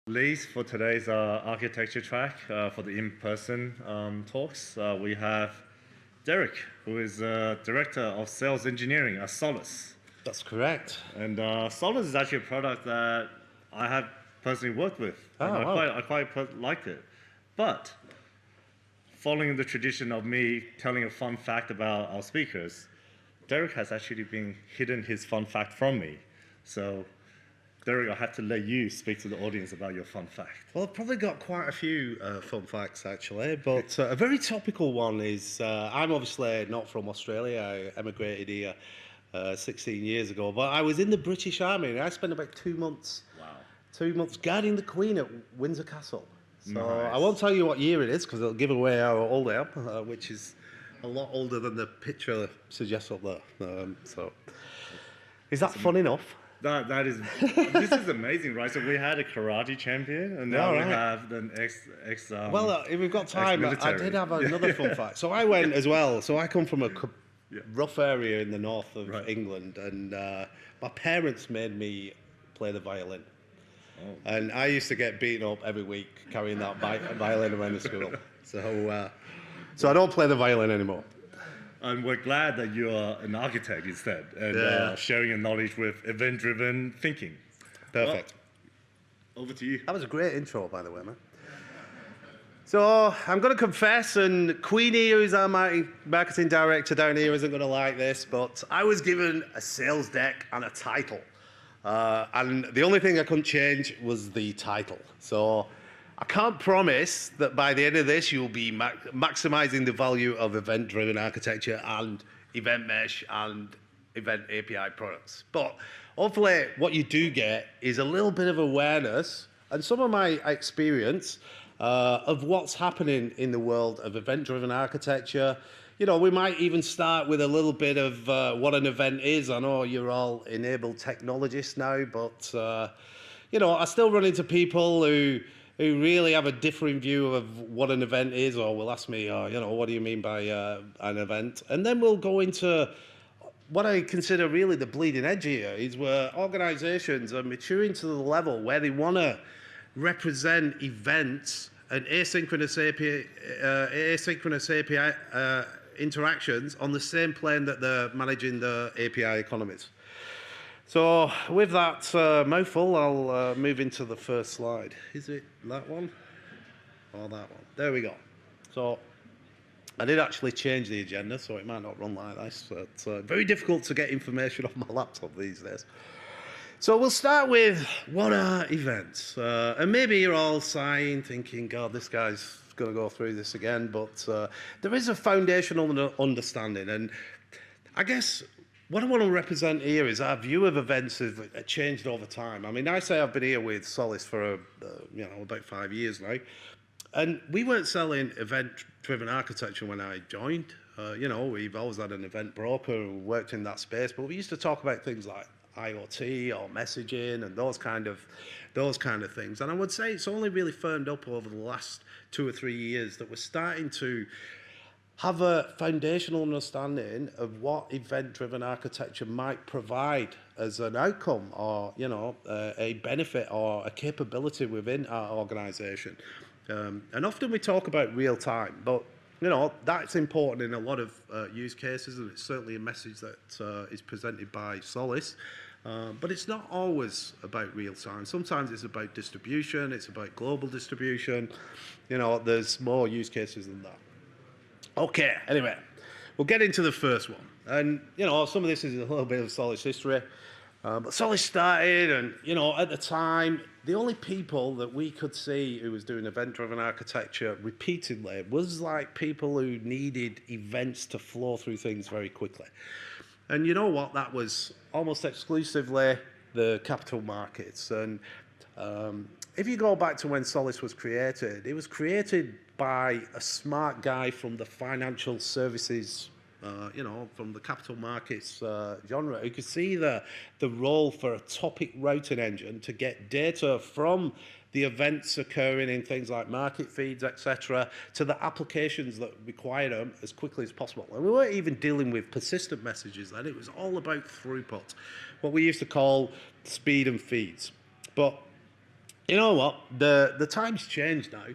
Leads for today's architecture track for the in-person talks. We have Derrick, who is Director of Sales Engineering at Solace. That's correct. And Solace is actually a product that I have personally worked with. Oh, and wow. I quite liked it. But following the tradition of me telling a fun fact about our speakers, Derrick has actually been hidden his fun fact from me. So Derrick, I have to let you speak to the audience about your fun fact. Well, I've probably got quite a few fun facts, actually, but a very topical one is, I'm obviously not from Australia. I emigrated here 16 years ago, but I was in the British Army, and I spent about 2 months, Wow. 2 months guarding the Queen at Windsor Castle. So Nice. I won't tell you what year it is, because it'll give away how old I am, which is a lot older than the picture suggests up there. So is that fun enough? That is, this is amazing, right? So we had a karate champion, and now we have an ex. Well, if we've got time, I did have another fun fact. So I went as well. So I come from a rough area in the north of England, and my parents made me play the violin. Oh. And I used to get beaten up every week carrying that violin around the school. So I don't play the violin anymore. And we're glad that you're an architect instead, and sharing your knowledge with event-driven thinking. Perfect. Well, over to you. That was a great intro, by the way, man. So I'm going to confess, and Queenie, who's our marketing director down here, isn't going to like this, but I was given a sales deck and a title. And the only thing I couldn't change was the title. So I can't promise that by the end of this, you'll be maximizing the value of event-driven architecture and event mesh and event API products. But hopefully what you do get is a little bit of awareness and some of my experience of what's happening in the world of event-driven architecture. You know, we might even start with a little bit of what an event is. I know you're all enabled technologists now, but you know, I still run into people who really have a differing view of what an event is, or will ask me, you know, what do you mean by an event? And then we'll go into what I consider really the bleeding edge here, is where organizations are maturing to the level where they want to represent events and asynchronous API interactions on the same plane that they're managing the API economies. So with that mouthful, I'll move into the first slide. Is it that one? Or that one? There we go. So I did actually change the agenda, so it might not run like this. But it's very difficult to get information off my laptop these days. So we'll start with what are events? And maybe you're all sighing, thinking, God, this guy's going to go through this again. But there is a foundational understanding. And I guess what I want to represent here is our view of events has changed over time. I mean, I say I've been here with Solace for you know, about 5 years now, and we weren't selling event-driven architecture when I joined. You know, we've always had an event broker who worked in that space, but we used to talk about things like IoT or messaging and those kind of things. And I would say it's only really firmed up over the last 2 or 3 years that we're starting to have a foundational understanding of what event-driven architecture might provide as an outcome, or, you know, a benefit or a capability within our organization. And often we talk about real time, but, you know, that's important in a lot of use cases, and it's certainly a message that is presented by Solace. But it's not always about real time. Sometimes it's about distribution, it's about global distribution. You know, there's more use cases than that. Okay, anyway, we'll get into the first one. And, you know, some of this is a little bit of Solace history. But Solace started, and, you know, at the time, the only people that we could see who was doing event-driven architecture repeatedly was like people who needed events to flow through things very quickly. And you know what? That was almost exclusively the capital markets. And if you go back to when Solace was created, it was created by a smart guy from the financial services, you know, from the capital markets genre, who could see the role for a topic routing engine to get data from the events occurring in things like market feeds, etc., to the applications that require them as quickly as possible. And we weren't even dealing with persistent messages then. It was all about throughput, what we used to call speed and feeds. But You know what? The times change now,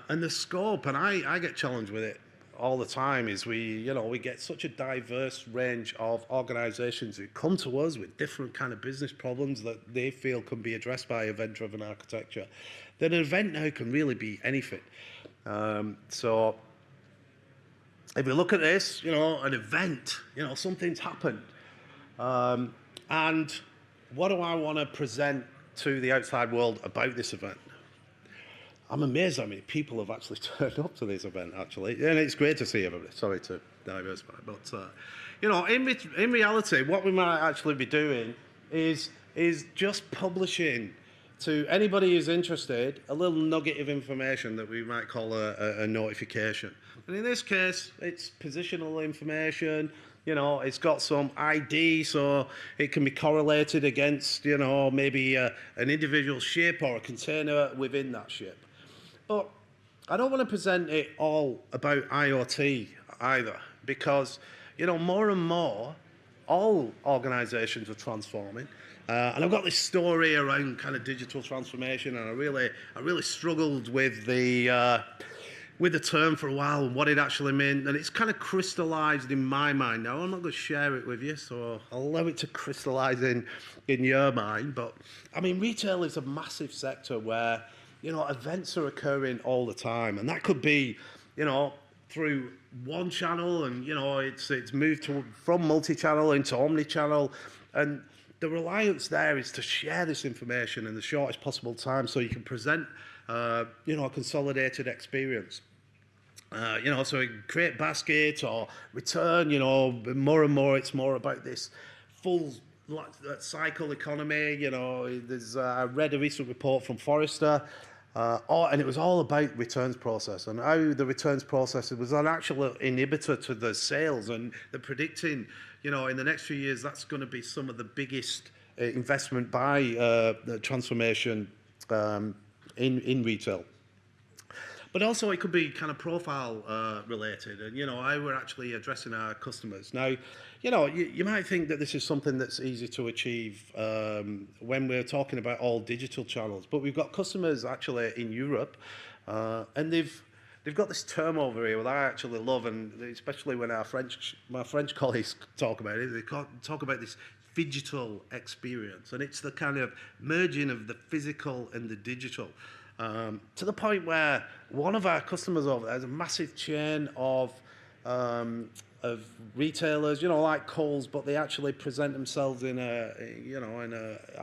and the scope, and I get challenged with it all the time. Is we get such a diverse range of organisations who come to us with different kind of business problems that they feel can be addressed by event-driven architecture. That an event now can really be anything. So if you look at this, an event, something's happened, and what do I want to present to the outside world about this event? I'm amazed how many people have actually turned up to this event, actually. And it's great to see everybody. Sorry to diversify. But, in reality, what we might actually be doing is just publishing to anybody who's interested a little nugget of information that we might call a notification. And in this case, it's positional information. It's got some ID, so it can be correlated against, maybe an individual ship or a container within that ship. But I don't want to present it all about IoT either, because, more and more, all organisations are transforming. And I've got this story around kind of digital transformation, and I really struggled with the term for a while and what it actually meant, and it's kind of crystallised in my mind now. I'm not going to share it with you, so I'll allow it to crystallise in your mind. But I mean, retail is a massive sector where events are occurring all the time, and that could be through one channel, and it's moved from multi-channel into omni-channel, and the reliance there is to share this information in the shortest possible time so you can present a consolidated experience. So create basket or return, more and more it's more about this full cycle economy. I read a recent report from Forrester, and it was all about returns process and how the returns process was an actual inhibitor to the sales, and they're predicting, in the next few years, that's going to be some of the biggest investment by the transformation in retail. But also it could be kind of profile related, and how we're actually addressing our customers. Now, you might think that this is something that's easy to achieve when we're talking about all digital channels, but we've got customers actually in Europe, and they've got this term over here that I actually love, and especially when my French colleagues talk about it, they talk about this phygital experience, and it's the kind of merging of the physical and the digital. To the point where one of our customers over there is a massive chain of retailers, like Coles, but they actually present themselves in a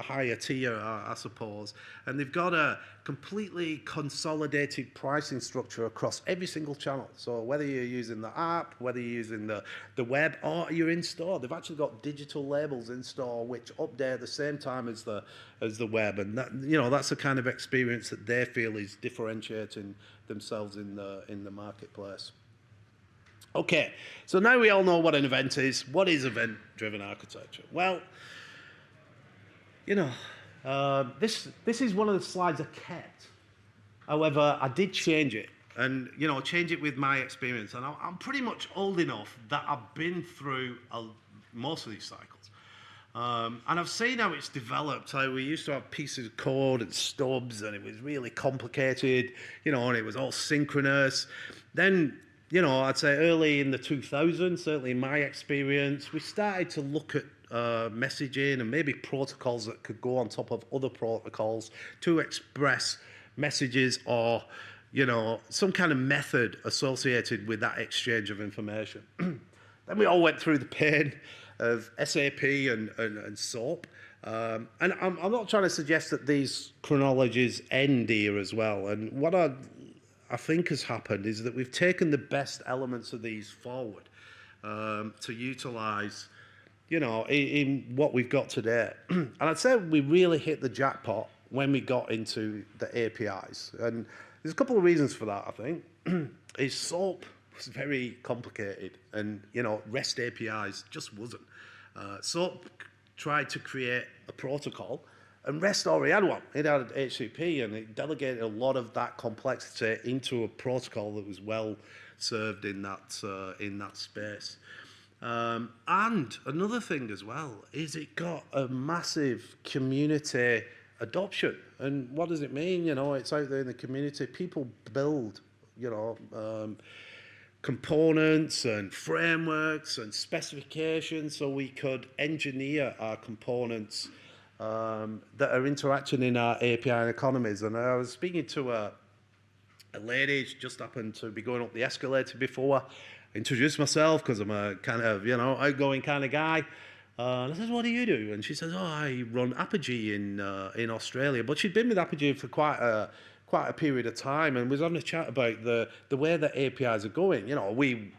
higher tier, I suppose. And they've got a completely consolidated pricing structure across every single channel. So whether you're using the app, whether you're using the web, or you're in store, they've actually got digital labels in store which update at the same time as the web. And that, that's the kind of experience that they feel is differentiating themselves in the marketplace. Okay, so now we all know what an event is. What is event-driven architecture? Well, this is one of the slides I kept. However, I did change it, and change it with my experience. And I'm pretty much old enough that I've been through most of these cycles, and I've seen how it's developed. How we used to have pieces of code and stubs, and it was really complicated, and it was all synchronous. Then, I'd say early in the 2000s, certainly in my experience, we started to look at messaging and maybe protocols that could go on top of other protocols to express messages or, some kind of method associated with that exchange of information. Then we all went through the pain of SAP and SOAP. And I'm not trying to suggest that these chronologies end here as well. And what I think has happened is that we've taken the best elements of these forward to utilise, in what we've got today. And I'd say we really hit the jackpot when we got into the APIs. And there's a couple of reasons for that, I think. SOAP was very complicated, and, REST APIs just wasn't. SOAP tried to create a protocol, and REST already had one. It had HTTP, and it delegated a lot of that complexity into a protocol that was well served in that space. And another thing as well is it got a massive community adoption. And what does it mean? You know, it's out there in the community. People build, you know, components and frameworks and specifications so we could engineer our components that are interacting in our API economies. And I was speaking to a lady, she just happened to be going up the escalator before. I introduced myself because I'm a kind of, you know, outgoing kind of guy. And I said, what do you do? And she says, oh, I run Apigee in Australia. But she'd been with Apigee for quite a period of time, and was having a chat about the way that APIs are going. You know, we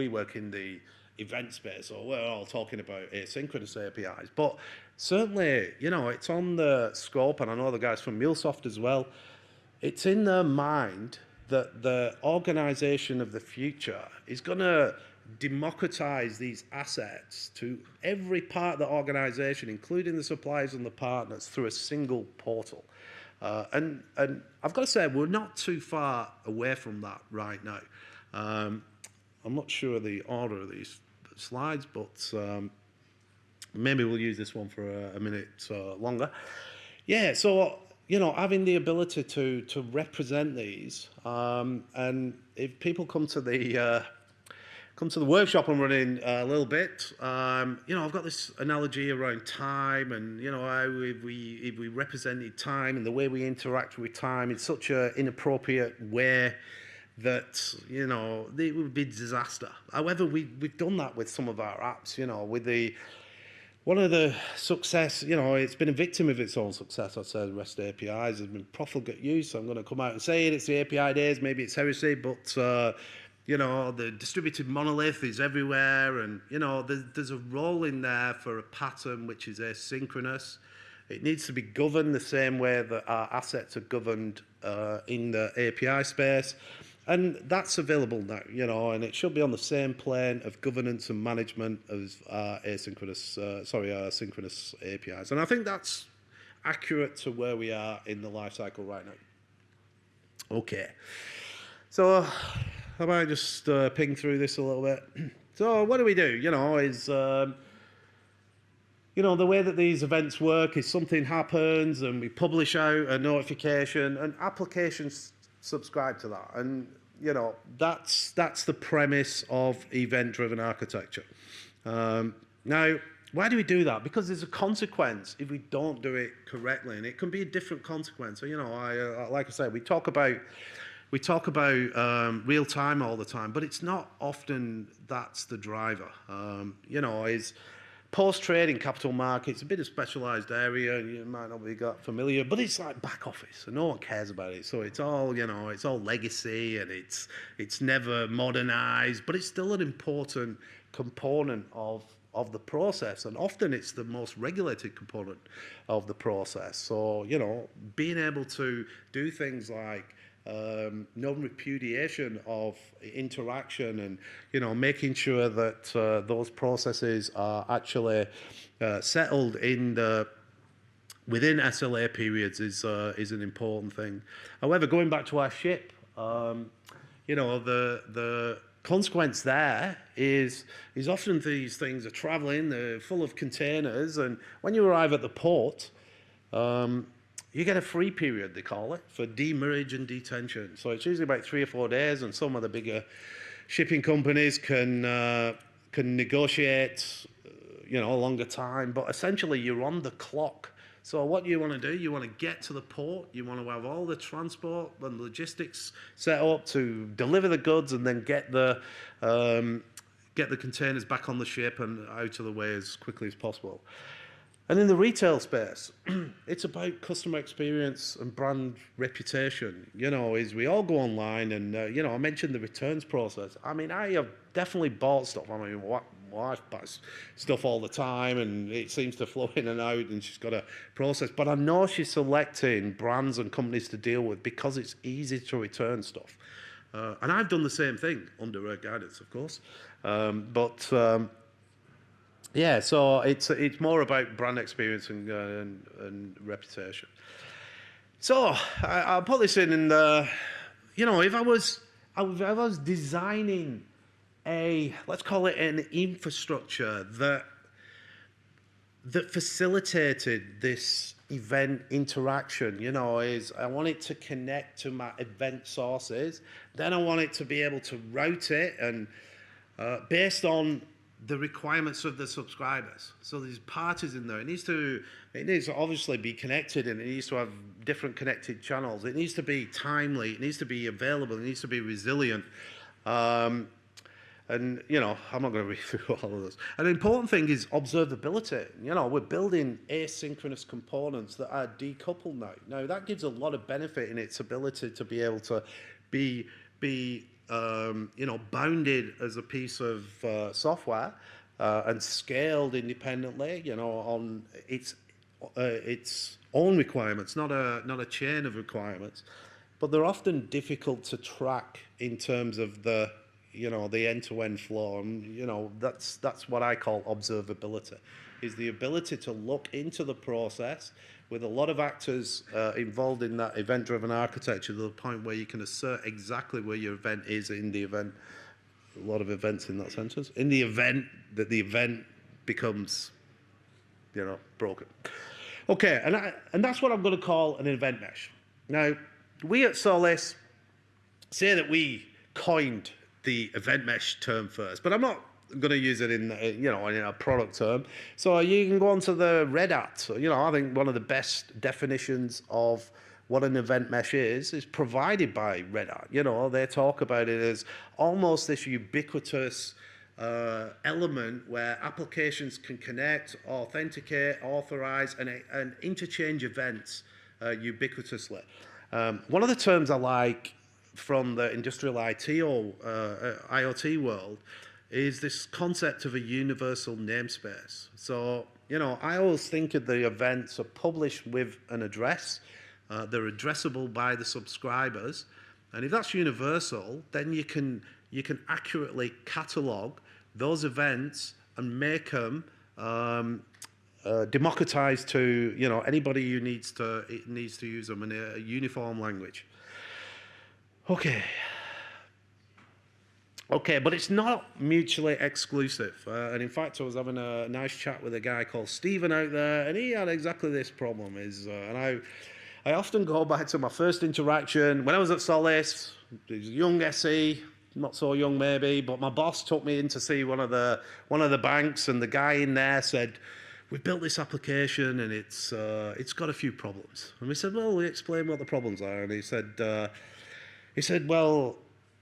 work in the event space, so we're all talking about asynchronous APIs. But certainly, you know, it's on the scope, and I know the guys from MuleSoft as well. It's in their mind that the organization of the future is going to democratize these assets to every part of the organization, including the suppliers and the partners, through a single portal. And I've got to say, we're not too far away from that right now. I'm not sure the order of these slides, but maybe we'll use this one for a minute longer. Yeah, so, you know, having the ability to represent these, and if people come to the workshop I'm running a little bit, you know, I've got this analogy around time, and, you know, how if we represented time and the way we interact with time in such an inappropriate way that, you know, it would be disaster. However, we've done that with some of our apps, you know, with one of the success, you know, it's been a victim of its own success, I'd say. The REST APIs has been profligate use. So I'm going to come out and say it. It's the API days, maybe it's heresy, but, you know, the distributed monolith is everywhere. And, you know, there's a role in there for a pattern which is asynchronous. It needs to be governed the same way that our assets are governed in the API space. And that's available now, you know, and it should be on the same plane of governance and management as synchronous APIs. And I think that's accurate to where we are in the life cycle right now. Okay. So I might just ping through this a little bit. So what do we do? You know, is, you know, the way that these events work is something happens and we publish out a notification and applications subscribe to that. And, you know, that's the premise of event-driven architecture. Now, why do we do that? Because there's a consequence if we don't do it correctly, and it can be a different consequence. So, you know, like I said, we talk about real time all the time, but it's not often that's the driver. You know, is post-trade in capital markets, a bit of specialised area, you might not be got familiar, but it's like back office, and no one cares about it. So it's all, you know, it's all legacy, and it's never modernised, but it's still an important component of the process, and often it's the most regulated component of the process. So, you know, being able to do things like non-repudiation of interaction, and, you know, making sure that those processes are actually settled in within SLA periods is an important thing. However, going back to our ship, you know, the consequence there is often these things are traveling, they're full of containers, and when you arrive at the port, you get a free period, they call it, for demurrage and detention. So it's usually about 3 or 4 days, and some of the bigger shipping companies can negotiate, you know, a longer time. But essentially, you're on the clock. So what you want to do, you want to get to the port, you want to have all the transport and logistics set up to deliver the goods, and then get the containers back on the ship and out of the way as quickly as possible. And in the retail space, it's about customer experience and brand reputation. You know, is we all go online, and, you know, I mentioned the returns process. I mean, I have definitely bought stuff. I mean, my wife buys stuff all the time, and it seems to flow in and out, and she's got a process. But I know she's selecting brands and companies to deal with because it's easy to return stuff. And I've done the same thing under her guidance, of course. Yeah, so it's more about brand experience and reputation. So I'll put this in, and you know, if I was designing let's call it an infrastructure that facilitated this event interaction, is I want it to connect to my event sources. Then I want it to be able to route it and based on the requirements of the subscribers. So there's parties in there. It needs to obviously be connected, and it needs to have different connected channels. It needs to be timely. It needs to be available. It needs to be resilient. And I'm not going to read through all of this. An important thing is observability. We're building asynchronous components that are decoupled now. Now that gives a lot of benefit in its ability to be able to be bounded as a piece of software and scaled independently, on its own requirements, not a chain of requirements. But they're often difficult to track in terms of the end-to-end flow, and that's what I call observability, is the ability to look into the process with a lot of actors involved in that event-driven architecture to the point where you can assert exactly where your event is in the event. A lot of events in that sentence. In the event that the event becomes, broken. Okay, and that's what I'm going to call an event mesh. Now, we at Solace say that we coined the event mesh term first, but I'm not going to use it in a product term. So you can go onto the Red Hat. I think one of the best definitions of what an event mesh is provided by Red Hat. They talk about it as almost this ubiquitous element where applications can connect, authenticate, authorize, and interchange events ubiquitously. One of the terms I like from the industrial IoT world is this concept of a universal namespace. So, I always think of the events are published with an address. They're addressable by the subscribers. And if that's universal, then you can accurately catalog those events and make them democratized to anybody who needs to use them in a uniform language. Okay, but it's not mutually exclusive. And in fact, I was having a nice chat with a guy called Stephen out there, and he had exactly this problem. And I often go back to my first interaction when I was at Solace. He was a young SE, not so young maybe, but my boss took me in to see one of the banks, and the guy in there said, "We built this application, and it's got a few problems." And we said, "Well, we explain what the problems are." And he said, "Well,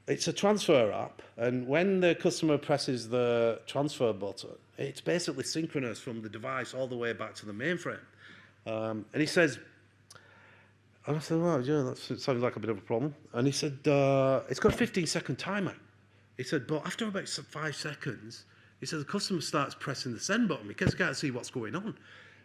it's a transfer app, and when the customer presses the transfer button, it's basically synchronous from the device all the way back to the mainframe." And he says, and I said, "Well, yeah, that sounds like a bit of a problem." And he said, "It's got a 15-second timer." He said, "But after about 5 seconds, he said the customer starts pressing the send button because he can't see what's going on."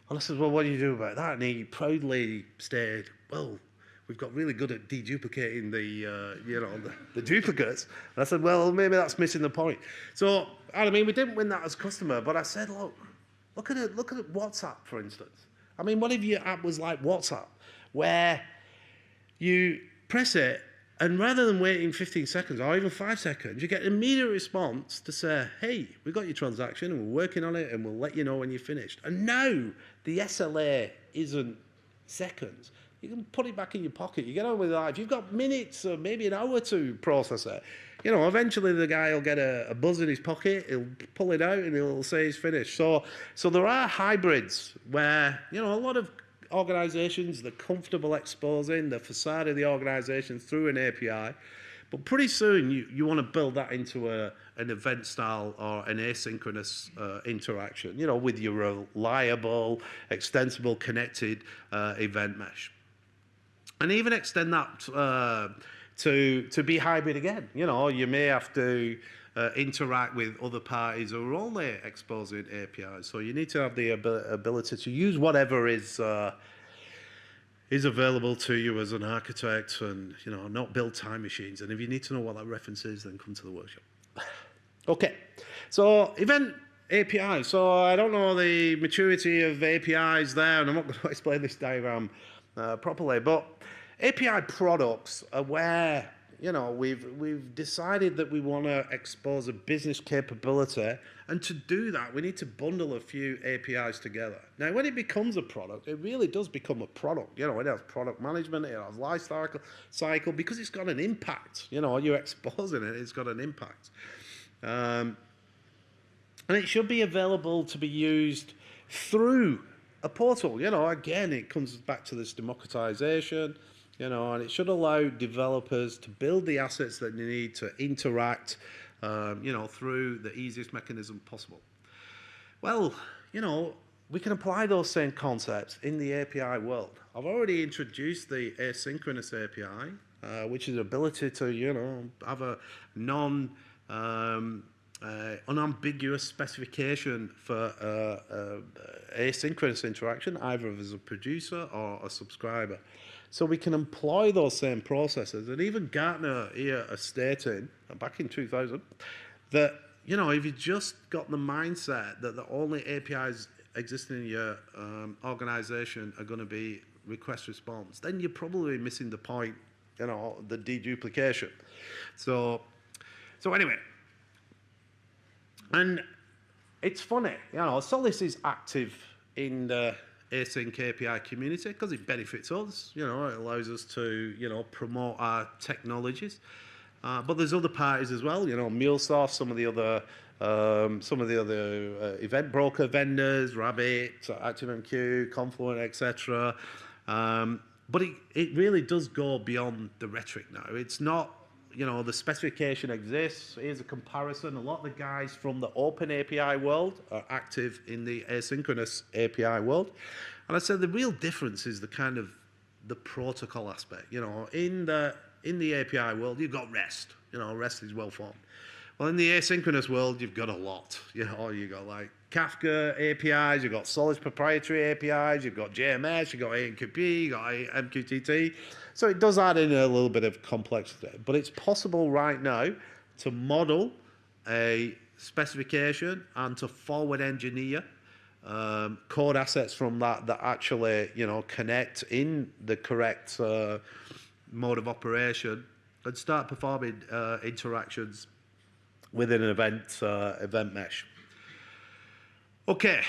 And I said, "Well, what do you do about that?" And he proudly stated, "Well, we've got really good at deduplicating the duplicates." And I said, "Well, maybe that's missing the point." So, we didn't win that as a customer, but I said, look at WhatsApp, for instance. What if your app was like WhatsApp, where you press it, and rather than waiting 15 seconds or even 5 seconds, you get an immediate response to say, "Hey, we got your transaction, and we're working on it, and we'll let you know when you're finished." And now the SLA isn't seconds. You can put it back in your pocket. You get on with life. You've got minutes or maybe an hour to process it. Eventually the guy will get a buzz in his pocket. He'll pull it out and he'll say he's finished. So there are hybrids where, a lot of organizations, they're comfortable exposing the facade of the organization through an API. But pretty soon you want to build that into an event style or an asynchronous interaction, with your reliable, extensible, connected event mesh. And even extend that to be hybrid again. You may have to interact with other parties who are only exposing APIs. So you need to have the ability to use whatever is available to you as an architect, and not build time machines. And if you need to know what that reference is, then come to the workshop. Okay, so event API. So I don't know the maturity of APIs there, and I'm not going to explain this diagram properly, but API products are where we've decided that we want to expose a business capability, and to do that, we need to bundle a few APIs together. Now, when it becomes a product, it really does become a product. It has product management, it has life cycle, because it's got an impact. You're exposing it, it's got an impact. And it should be available to be used through a portal. Again, it comes back to this democratization, and it should allow developers to build the assets that they need to interact, through the easiest mechanism possible. Well, we can apply those same concepts in the API world. I've already introduced the Asynchronous API, which is the ability to, have a unambiguous specification for asynchronous interaction, either as a producer or a subscriber. So we can employ those same processes. And even Gartner here are stating, back in 2000, that, if you just got the mindset that the only APIs existing in your organization are going to be request response, then you're probably missing the point, the deduplication. So anyway, and it's funny, Solace is active in the async API community because it benefits us. It allows us to, promote our technologies. But there's other parties as well. MuleSoft, some of the other event broker vendors, Rabbit, ActiveMQ, Confluent, etc. But it really does go beyond the rhetoric now. It's not. The specification exists. Here's a comparison. A lot of the guys from the open API world are active in the asynchronous API world. And I said the real difference is the protocol aspect. In the API world, you've got REST. REST is well formed. Well, in the asynchronous world, you've got a lot. You've got like Kafka APIs, you've got Solace proprietary APIs, you've got JMS, you've got AMQP, you've got MQTT. So it does add in a little bit of complexity. But it's possible right now to model a specification and to forward engineer code assets from that actually, connect in the correct mode of operation and start performing interactions within an event mesh. Okay,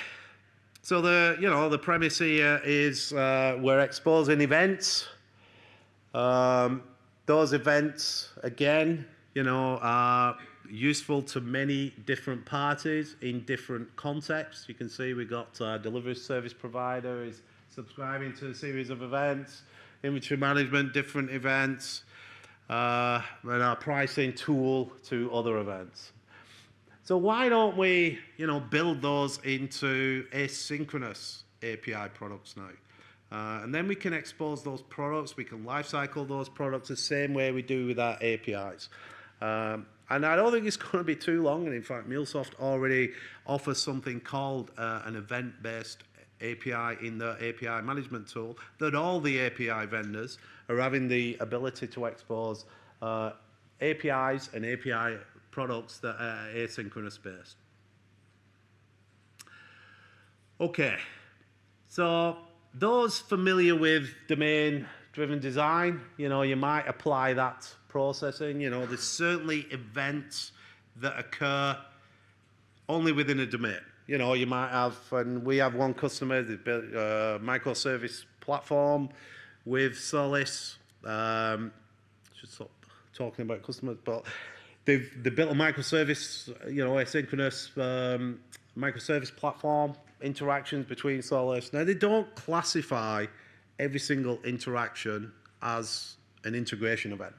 so the premise here is we're exposing events. Those events, again, are useful to many different parties in different contexts. You can see we've got delivery service provider is subscribing to a series of events, inventory management, different events, and our pricing tool to other events. So why don't we, build those into asynchronous API products now? And then we can expose those products, we can lifecycle those products the same way we do with our APIs. And I don't think it's going to be too long, and in fact MuleSoft already offers something called an event-based API in the API management tool that all the API vendors are having the ability to expose APIs and API products that are asynchronous based. Okay, so those familiar with domain-driven design, you might apply that processing. There's certainly events that occur only within a domain. You might have, and we have one customer that built a microservice platform with Solace. Should stop talking about customers, but they built a microservice, asynchronous microservice platform, interactions between Solace. Now, they don't classify every single interaction as an integration event,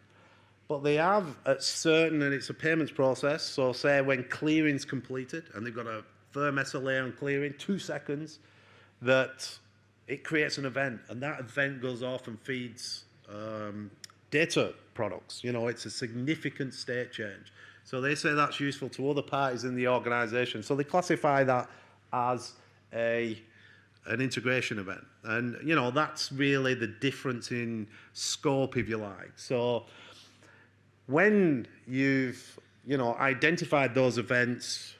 but they have at certain, and it's a payments process, so say when clearing's completed, and they've got a firm SLA on clearing, 2 seconds, that it creates an event, and that event goes off and feeds data products. It's a significant state change. So they say that's useful to other parties in the organization. So they classify that as an integration event. And, that's really the difference in scope, if you like. So when you've, identified those events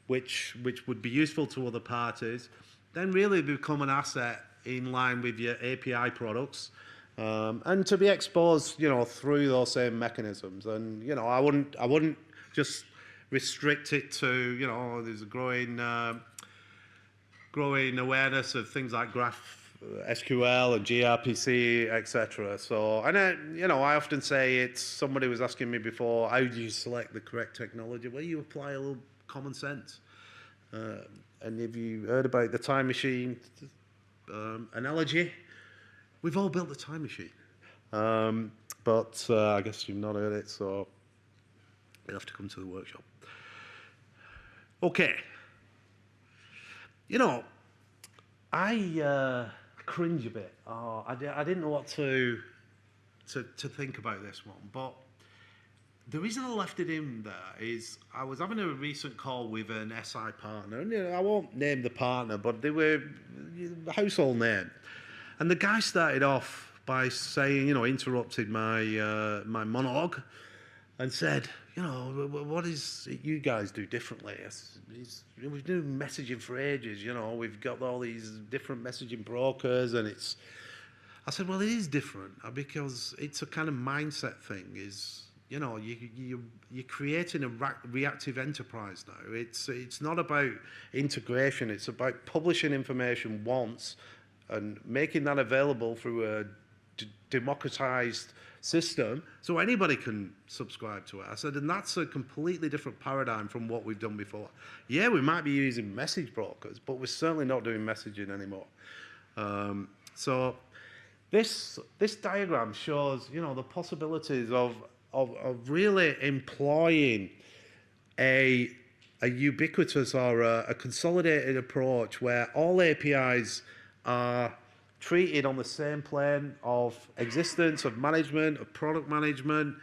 which would be useful to other parties, then really become an asset in line with your API products. and to be exposed, through those same mechanisms. And I wouldn't just restrict it to, there's a growing awareness of things like Graph SQL and gRPC, etc. So, and I often say it's, somebody was asking me before, how do you select the correct technology? Well, you apply a little common sense. And if you heard about the time machine analogy, we've all built the time machine. But I guess you've not heard it, so you'll have to come to the workshop. Okay. I cringe a bit. I didn't know what to think about this one, but the reason I left it in there is I was having a recent call with an SI partner, and I won't name the partner, but they were a household name. And the guy started off by saying, interrupted my my monologue and said, what is it you guys do differently? We've been doing messaging for ages, we've got all these different messaging brokers, and I said, well, it is different because it's a kind of mindset thing. You're creating a reactive enterprise now. It's not about integration. It's about publishing information once and making that available through a democratized system so anybody can subscribe to it. I said, and that's a completely different paradigm from what we've done before. Yeah, we might be using message brokers, but we're certainly not doing messaging anymore. So this diagram shows, the possibilities of really employing a ubiquitous or a consolidated approach where all APIs are treated on the same plane of existence, of management, of product management,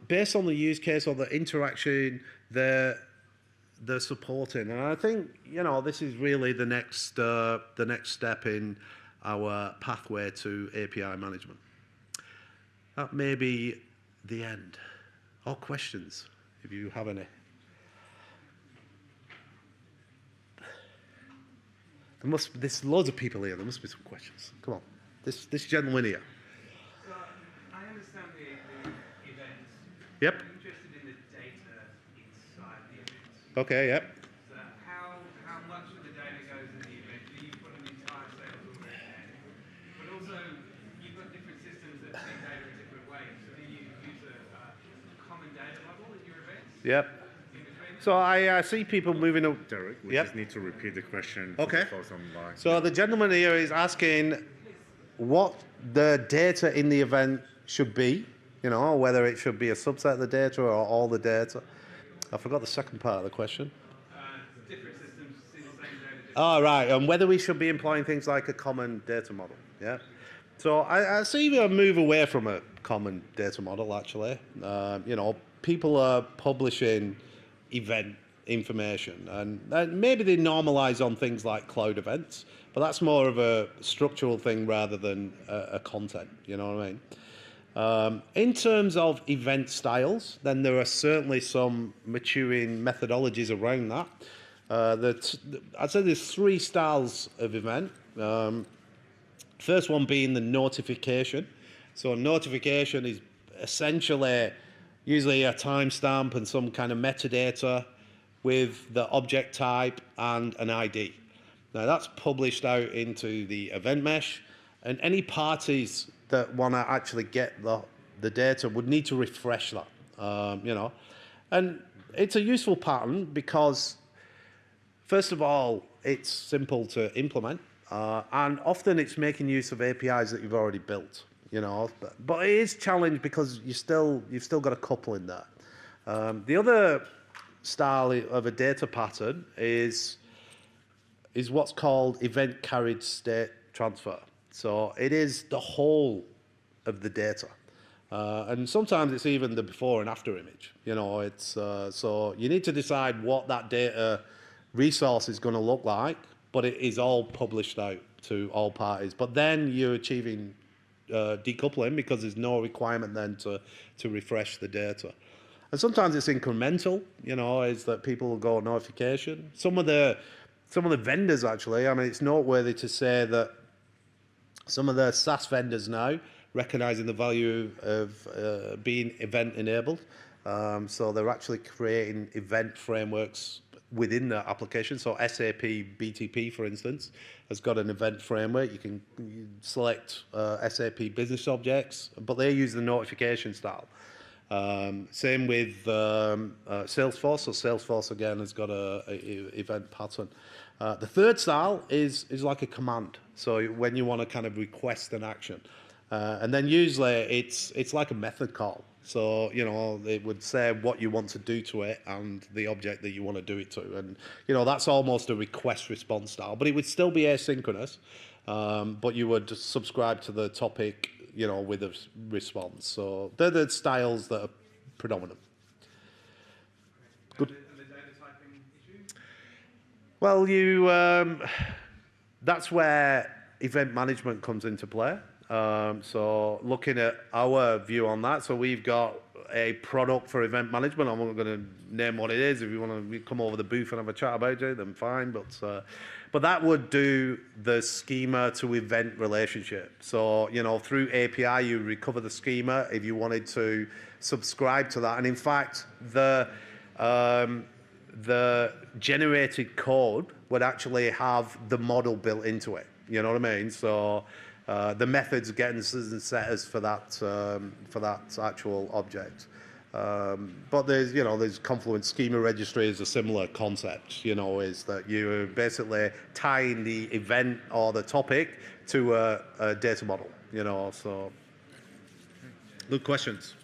based on the use case or the interaction they're supporting. And I think, this is really the next step in our pathway to API management. That may be the end. All questions, if you have any. There's loads of people here. There must be some questions. Come on. This gentleman here. So I understand the events. Yep. I'm interested in the data inside the events. Okay, yep. So how much of the data goes in the event? Do you put an entire sales order in there? But also, you've got different systems that see data in different ways. So do you use a common data model in your events? Yep. So I see people moving up. Derrick, we just need to repeat the question for the folks online. So the gentleman here is asking what the data in the event should be, whether it should be a subset of the data or all the data. I forgot the second part of the question. Different systems see the same data. Oh, right, and whether we should be employing things like a common data model, yeah? So I see a move away from a common data model, actually. People are publishing event information, and maybe they normalize on things like cloud events, but that's more of a structural thing rather than a content, you know what I mean? In terms of event styles, then there are certainly some maturing methodologies around that. I'd say there's 3 styles of event. First one being the notification. So notification is essentially usually a timestamp and some kind of metadata with the object type and an ID. Now that's published out into the event mesh, and any parties that want to actually get the data would need to refresh that, And it's a useful pattern because, first of all, it's simple to implement, and often it's making use of APIs that you've already built. But it is challenged because you've still got a couple in there. The other style of a data pattern is what's called event carriage state transfer. So it is the whole of the data, and sometimes it's even the before and after image. So you need to decide what that data resource is going to look like, but it is all published out to all parties. But then you're achieving decoupling because there's no requirement then to refresh the data. And sometimes it's incremental, is that people will go notification. Some of the vendors actually, it's noteworthy to say that some of the SaaS vendors now recognizing the value of being event enabled. So they're actually creating event frameworks within the application. So SAP BTP, for instance, has got an event framework. You can select SAP business objects, but they use the notification style. Same with Salesforce. So Salesforce again has got a event pattern. The third style is like a command. So when you want to kind of request an action, and then usually it's like a method call. So it would say what you want to do to it and the object that you want to do it to, and that's almost a request response style. But it would still be asynchronous, but you would subscribe to the topic with a response. So they're the styles that are predominant. Good. And the data typing issue? Well, that's where event management comes into play. So looking at our view on that, so we've got a product for event management. I'm not going to name what it is. If you want to come over the booth and have a chat about it, then fine. But that would do the schema to event relationship. So through API, you recover the schema if you wanted to subscribe to that. And in fact, the generated code would actually have the model built into it. You know what I mean? So the methods, getters and setters for that actual object. But there's Confluent Schema Registry is a similar concept. Is that you're basically tying the event or the topic to a data model. So good questions.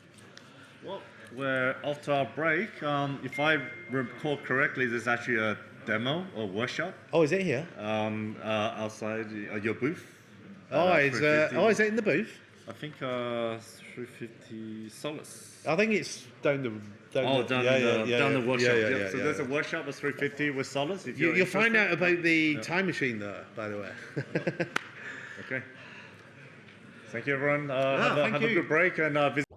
Well, we're after our break. If I recall correctly, there's actually a demo or workshop Oh, is it here? outside your booth. Is it in the booth? I think 350 Solace. I think it's down the Down the workshop. Yeah, So there's a workshop at 350 with Solace. If You'll find out about the time machine there, by the way. Okay. Thank you, everyone. thank Have a you. good break and visit.